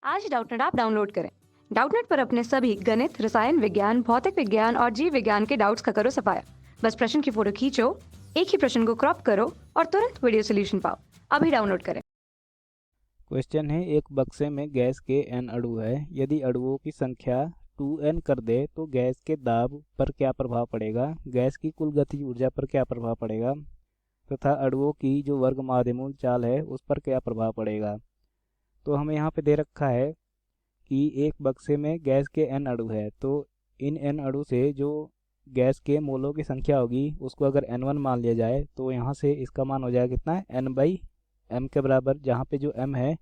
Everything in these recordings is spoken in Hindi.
आज ही डाउटनेट ऐप डाउनलोड करें। डाउटनेट पर अपने सभी गणित, रसायन विज्ञान, भौतिक विज्ञान और जीव विज्ञान के डाउट्स का करो सफाया। बस प्रश्न की फोटो खींचो, एक ही प्रश्न को क्रॉप करो और तुरंत वीडियो सोल्यूशन पाओ। अभी डाउनलोड करें। क्वेश्चन है, एक बक्से में गैस के n अणु है। यदि अणुओं की संख्या 2n कर दे तो गैस के दाब पर क्या प्रभाव पड़ेगा, गैस की कुल गतिज ऊर्जा पर क्या प्रभाव पड़ेगा तथा अणुओं की जो वर्ग माध्यमूल चाल है उस पर क्या प्रभाव पड़ेगा। तो हमें यहाँ पे दे रखा है कि एक बक्से में गैस के n अणु है, तो इन n अणु से जो गैस के मोलों की संख्या होगी उसको अगर n1 मान लिया जाए तो यहाँ से इसका मान हो जाएगा कितना, n/m के बराबर, जहाँ पे जो m है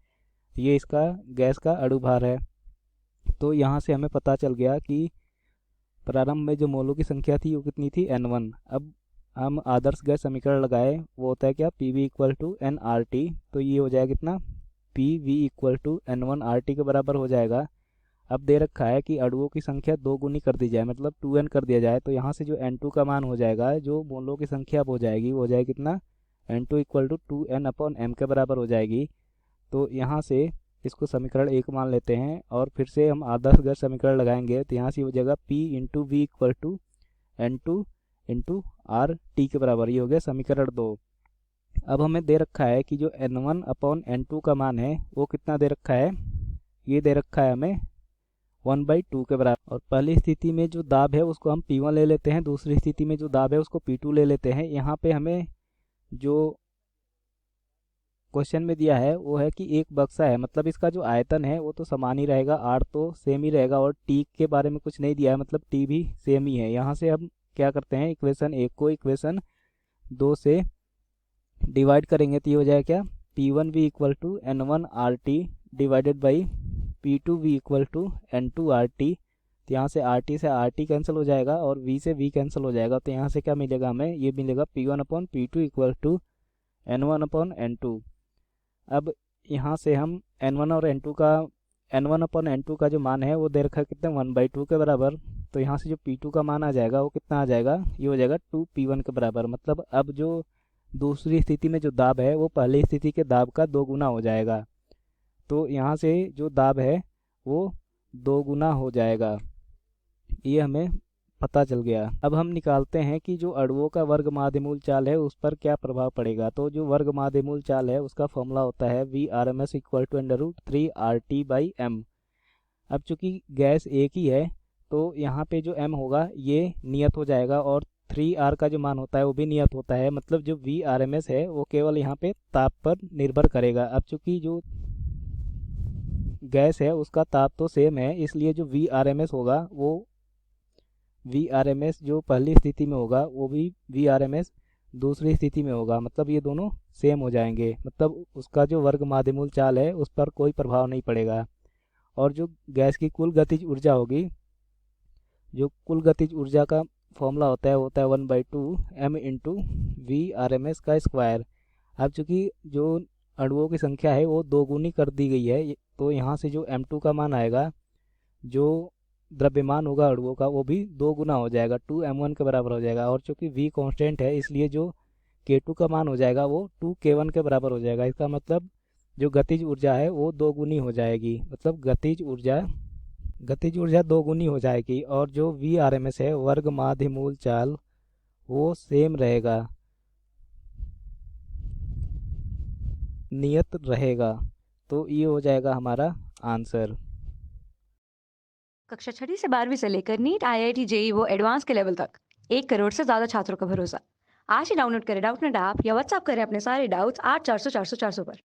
ये इसका गैस का अणु भार है। तो यहाँ से हमें पता चल गया कि प्रारंभ में जो मोलों की संख्या थी वो कितनी थी, n1। अब हम आदर्श गैस समीकरण लगाए, वो होता है क्या, PV इक्वल टू nRT। तो ये हो जाएगा कितना, PV इक्वल टू n1RT के बराबर हो जाएगा। अब दे रखा है कि अणुओं की संख्या दो गुनी कर दी जाए, मतलब 2n कर दिया जाए, तो यहाँ से जो n2 का मान हो जाएगा, जो मोलों की संख्या अब हो जाएगी वो हो जाएगी कितना, n2 इक्वल टू 2n/m के बराबर हो जाएगी। तो यहाँ से इसको समीकरण 1 मान लेते हैं और फिर से हम आदर्श गैस समीकरण लगाएंगे, तो यहाँ से हो जाएगा P into V equal to n2 into R T के बराबर। ये हो गया समीकरण 2। अब हमें दे रखा है कि जो n1/n2 का मान है वो कितना दे रखा है, ये दे रखा है हमें 1/2 के बराबर। और पहली स्थिति में जो दाब है उसको हम P1 ले लेते हैं, दूसरी स्थिति में जो दाब है उसको P2 ले लेते हैं। यहाँ पे हमें जो क्वेश्चन में दिया है वो है कि एक बक्सा है, मतलब इसका जो आयतन है वो तो समान ही रहेगा, आर तो सेम ही रहेगा, और टी के बारे में कुछ नहीं दिया है, मतलब टी भी सेम ही है। यहाँ से हम क्या करते हैं, इक्वेशन 1 को इक्वेशन 2 से डिवाइड करेंगे तो ये हो जाएगा क्या, P1V equal to n1RT divided by P2V equal to n2RT। तो यहाँ से RT से RT कैंसिल हो जाएगा और V से V कैंसिल हो जाएगा। तो यहाँ से क्या मिलेगा हमें, ये मिलेगा P1/P2 इक्वल टू n1/n2। अब यहाँ से हम n1 और n1/n2 का जो मान है वो दे रखा है कितने, 1/2 के बराबर। तो यहाँ से जो P2 का मान आ जाएगा वो कितना आ जाएगा, ये हो जाएगा 2P1 के बराबर। मतलब अब जो दूसरी स्थिति में जो दाब है वो पहली स्थिति के दाब का 2 गुना हो जाएगा। तो यहाँ से जो दाब है वो 2 गुना हो जाएगा, ये हमें पता चल गया। अब हम निकालते हैं कि जो अणुओं का वर्ग माध्यमूल चाल है उस पर क्या प्रभाव पड़ेगा। तो जो वर्ग माध्यमूल चाल है उसका फॉर्मूला होता है VRMS इक्वल टू √3RT/m। अब चूंकि गैस एक ही है तो यहाँ पे जो m होगा ये नियत हो जाएगा और 3R का जो मान होता है वो भी नियत होता है। मतलब जो VRMS है वो केवल यहाँ पे ताप पर निर्भर करेगा। अब चूंकि जो गैस है उसका ताप तो सेम है, इसलिए जो VRMS होगा वो VRMS जो पहली स्थिति में होगा वो भी VRMS दूसरी स्थिति में होगा, मतलब ये दोनों सेम हो जाएंगे। मतलब उसका जो वर्ग माध्यमूल चाल है उस पर कोई प्रभाव नहीं पड़ेगा। और जो गैस की कुल गतिज ऊर्जा होगी, जो कुल गतिज ऊर्जा का फॉर्मूला होता है वो होता है 1/2 m इंटू VRMS का स्क्वायर। अब चूंकि जो अणुओं की संख्या है वो 2 गुनी कर दी गई है, तो यहाँ से जो m2 का मान आएगा, जो द्रव्यमान होगा अणुओं का, वो भी 2 गुना हो जाएगा, 2m1 के बराबर हो जाएगा। और चूंकि v कांस्टेंट है इसलिए जो k2 का मान हो जाएगा वो 2k1 के बराबर हो जाएगा। इसका मतलब जो गतिज ऊर्जा है वो 2 गुनी हो जाएगी, मतलब गतिज ऊर्जा 2 गुनी हो जाएगी। और जो VRMS है वर्ग माध्यमूल चाल वो सेम रहेगा, नियत रहेगा। तो ये हो जाएगा हमारा आंसर। कक्षा 6 से 12वीं से लेकर नीट, IIT, JEE वो एडवांस के लेवल तक 1 करोड़ से ज्यादा छात्रों का भरोसा। आज ही डाउनलोड करें डाउटनेट ऐप या व्हाट्सएप करें अपने सारे डाउट्स 8400 400 400 पर।